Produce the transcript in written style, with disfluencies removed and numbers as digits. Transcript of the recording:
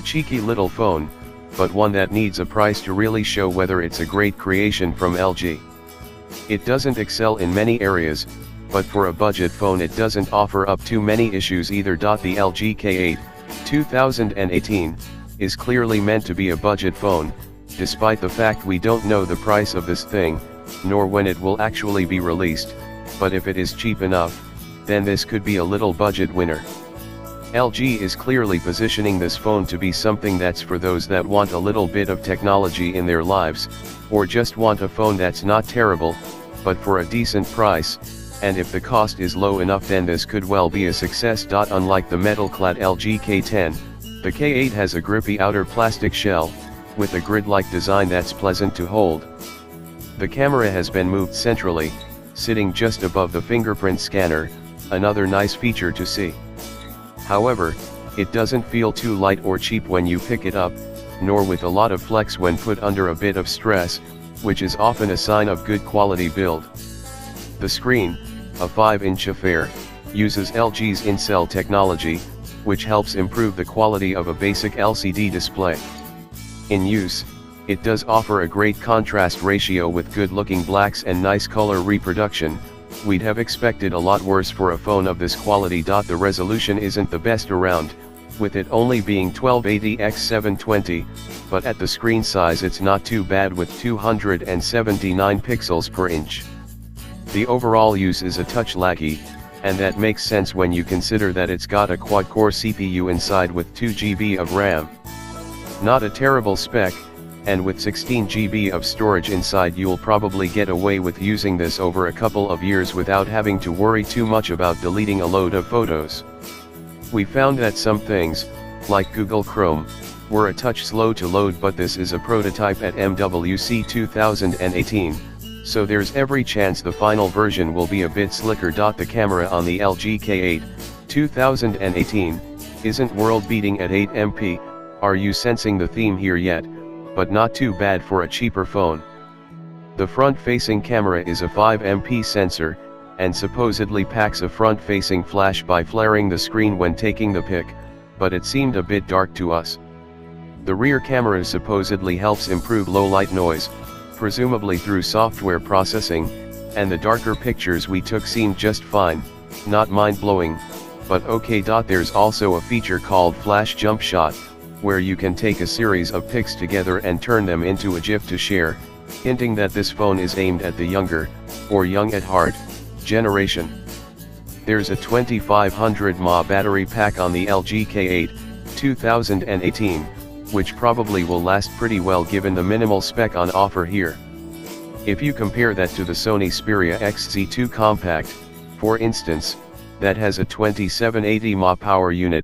A cheeky little phone, but one that needs a price to really show whether it's a great creation from LG. It doesn't excel in many areas, but for a budget phone it doesn't offer up too many issues either. The LG K8, 2018, is clearly meant to be a budget phone, despite the fact we don't know the price of this thing, nor when it will actually be released, but if it is cheap enough, then this could be a little budget winner. LG is clearly positioning this phone to be something that's for those that want a little bit of technology in their lives, or just want a phone that's not terrible, but for a decent price, and if the cost is low enough then this could well be a success. Unlike the metal-clad LG K10, the K8 has a grippy outer plastic shell, with a grid-like design that's pleasant to hold. The camera has been moved centrally, sitting just above the fingerprint scanner, another nice feature to see. However, it doesn't feel too light or cheap when you pick it up, nor with a lot of flex when put under a bit of stress, which is often a sign of good quality build. The screen, a 5-inch affair, uses LG's in-cell technology, which helps improve the quality of a basic LCD display. In use, it does offer a great contrast ratio with good-looking blacks and nice color reproduction. We'd have expected a lot worse for a phone of this quality. The resolution isn't the best around, with it only being 1280x720, but at the screen size it's not too bad with 279 pixels per inch. The overall use is a touch laggy, and that makes sense when you consider that it's got a quad-core CPU inside with 2 GB of RAM. Not a terrible spec, and with 16 GB of storage inside you'll probably get away with using this over a couple of years without having to worry too much about deleting a load of photos. We found that some things, like Google Chrome, were a touch slow to load, but this is a prototype at MWC 2018, so there's every chance the final version will be a bit slicker. The camera on the LG K8, 2018, isn't world-beating at 8 MP, are you sensing the theme here yet? But not too bad for a cheaper phone. The front-facing camera is a 5MP sensor, and supposedly packs a front-facing flash by flaring the screen when taking the pic, but it seemed a bit dark to us. The rear camera supposedly helps improve low-light noise, presumably through software processing, and the darker pictures we took seemed just fine, not mind-blowing, but okay. There's also a feature called Flash Jump Shot, where you can take a series of pics together and turn them into a GIF to share, hinting that this phone is aimed at the younger, or young at heart, generation. There's a 2500 mAh battery pack on the LG K8, 2018, which probably will last pretty well given the minimal spec on offer here. If you compare that to the Sony Xperia XZ2 Compact, for instance, that has a 2780 mAh power unit